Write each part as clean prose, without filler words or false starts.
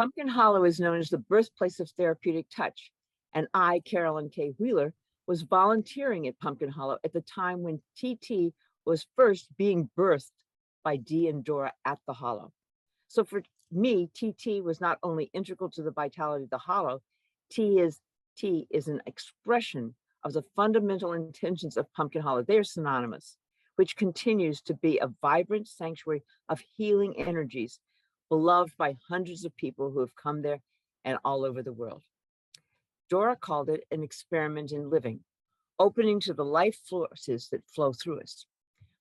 Pumpkin Hollow is known as the birthplace of Therapeutic Touch, and I, Carolyn K. Wheeler, was volunteering at Pumpkin Hollow at the time when TT was first being birthed by Dee and Dora at the Hollow. So for me, TT was not only integral to the vitality of the Hollow, T is an expression of the fundamental intentions of Pumpkin Hollow. They are synonymous, which continues to be a vibrant sanctuary of healing energies, beloved by hundreds of people who have come there and all over the world. Dora called it an experiment in living, opening to the life forces that flow through us.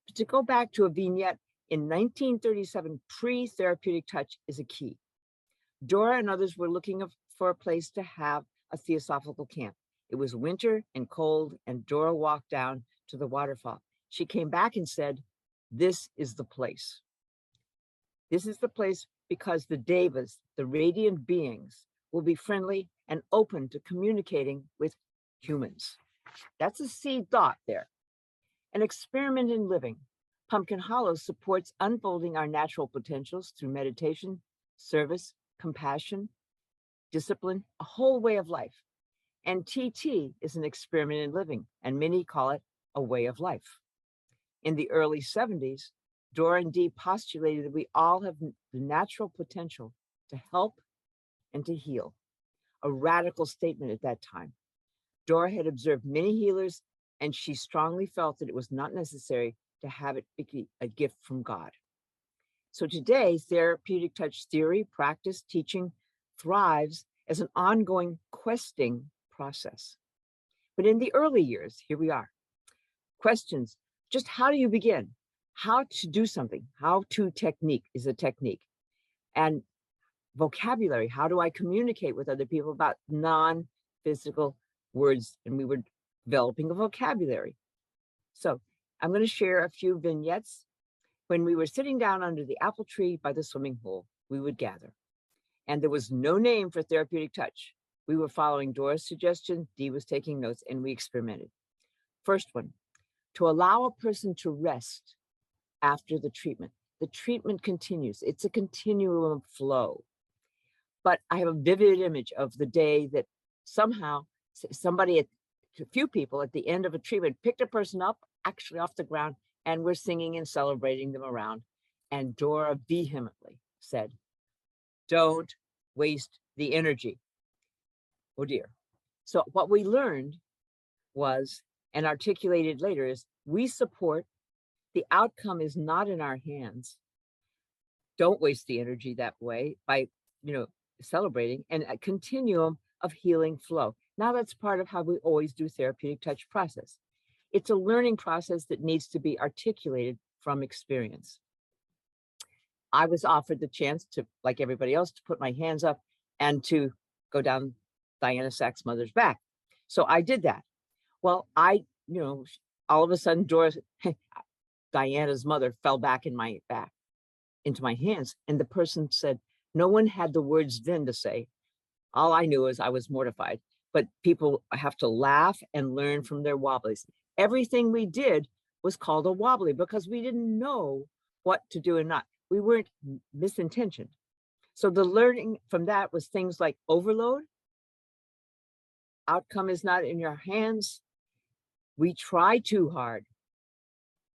But to go back to a vignette in 1937, pre-Therapeutic Touch is a key. Dora and others were looking for a place to have a theosophical camp. It was winter and cold, and Dora walked down to the waterfall. She came back and said, "This is the place. This is the place because the devas, the radiant beings, will be friendly and open to communicating with humans." That's a seed thought there. An experiment in living. Pumpkin Hollow supports unfolding our natural potentials through meditation, service, compassion, discipline, a whole way of life. And TT is an experiment in living, and many call it a way of life. In the early 70s, Dora and Dee postulated that we all have the natural potential to help and to heal, a radical statement at that time. Dora had observed many healers, and she strongly felt that it was not necessary to have it be a gift from God. So today, Therapeutic Touch theory, practice, teaching thrives as an ongoing questing process. But in the early years, here we are. Questions, just how do you begin? How to do something? How to technique is a technique. And vocabulary, how do I communicate with other people about non-physical words? And we were developing a vocabulary. So I'm going to share a few vignettes. When we were sitting down under the apple tree by the swimming pool, we would gather. And there was no name for Therapeutic Touch. We were following Dora's suggestion, Dee was taking notes, and we experimented. First one, to allow a person to rest after the treatment. The treatment continues. It's a continuum of flow. But I have a vivid image of the day that somehow somebody, a few people at the end of a treatment picked a person up, actually off the ground, and we're singing and celebrating them around. And Dora vehemently said, "Don't waste the energy." Oh dear. So what we learned was, and articulated later, is we support, the outcome is not in our hands. Don't waste the energy that way by, celebrating, and a continuum of healing flow. Now that's part of how we always do Therapeutic Touch process. It's a learning process that needs to be articulated from experience. I was offered the chance to, like everybody else, to put my hands up and to go down Diana Sack's mother's back. So I did that. Well, all of a sudden, Diana's mother fell back in my back, into my hands. And the person said, no one had the words then to say. All I knew is I was mortified. But people have to laugh and learn from their wobblies. Everything we did was called a wobbly because we didn't know what to do and not. We weren't misintentioned. So the learning from that was things like overload. Outcome is not in your hands. We try too hard.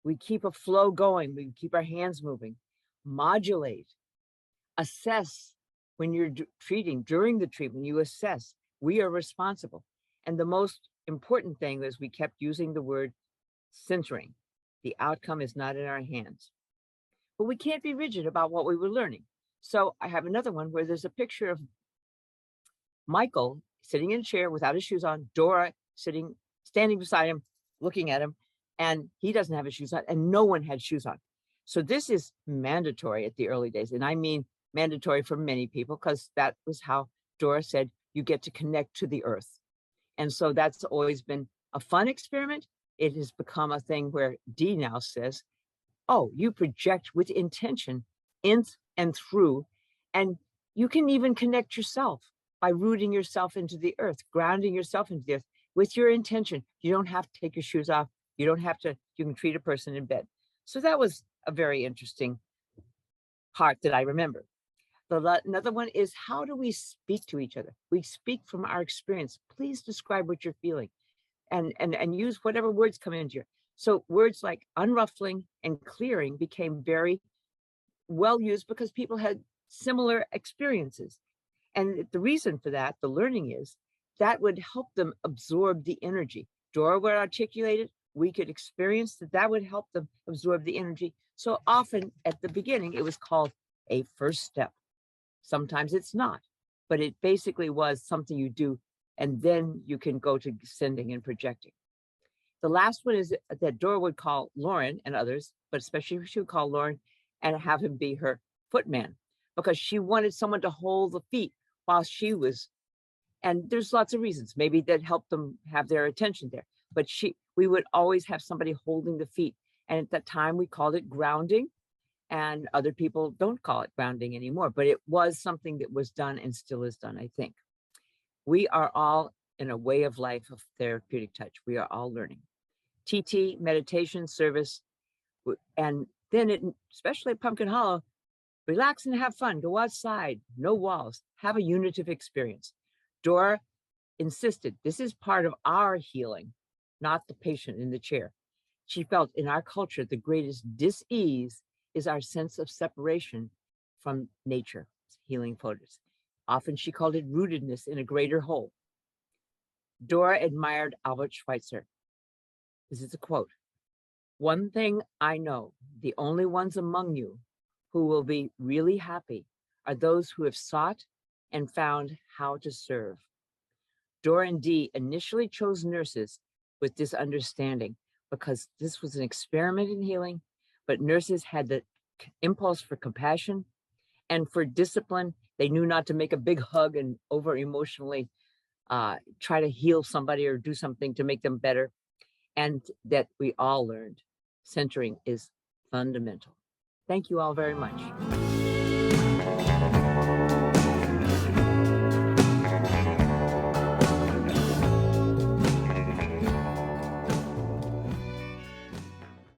We keep a flow going. We keep our hands moving. Modulate. Assess. When you're treating, during the treatment, you assess. We are responsible. And the most important thing is we kept using the word centering. The outcome is not in our hands. But we can't be rigid about what we were learning. So I have another one where there's a picture of Michael sitting in a chair without his shoes on, Dora standing beside him, looking at him, and he doesn't have his shoes on, and no one had shoes on. So this is mandatory at the early days. And I mean mandatory for many people, because that was how Dora said, you get to connect to the earth. And so that's always been a fun experiment. It has become a thing where Dee now says, oh, you project with intention in and through, and you can even connect yourself by rooting yourself into the earth, grounding yourself into the earth with your intention. You don't have to take your shoes off. You can treat a person in bed. So that was a very interesting part that I remember. Another one is, how do we speak to each other? We speak from our experience. Please describe what you're feeling, and use whatever words come into you. So words like unruffling and clearing became very well used because people had similar experiences. And the reason for that, the learning is that would help them absorb the energy. Dora would articulate it. We could experience that that would help them absorb the energy. So often at the beginning, it was called a first step. Sometimes it's not, but it basically was something you do, and then you can go to sending and projecting. The last one is that Dora would call Lauren and others, but especially she would call Lauren and have him be her footman, because she wanted someone to hold the feet while she was, and there's lots of reasons, maybe that helped them have their attention there. But we would always have somebody holding the feet. And at that time we called it grounding, and other people don't call it grounding anymore, but it was something that was done and still is done, I think. We are all in a way of life of therapeutic touch. We are all learning. TT, meditation, service, and then especially at Pumpkin Hollow, relax and have fun, go outside, no walls, have a unitive experience. Dora insisted this is part of our healing, not the patient in the chair. She felt in our culture, the greatest dis-ease is our sense of separation from nature, healing photos. Often she called it rootedness in a greater whole. Dora admired Albert Schweitzer. This is a quote. "One thing I know, the only ones among you who will be really happy are those who have sought and found how to serve." Dora and Dee initially chose nurses with this understanding because this was an experiment in healing, but nurses had the impulse for compassion and for discipline. They knew not to make a big hug and over emotionally try to heal somebody or do something to make them better. And that we all learned centering is fundamental. Thank you all very much.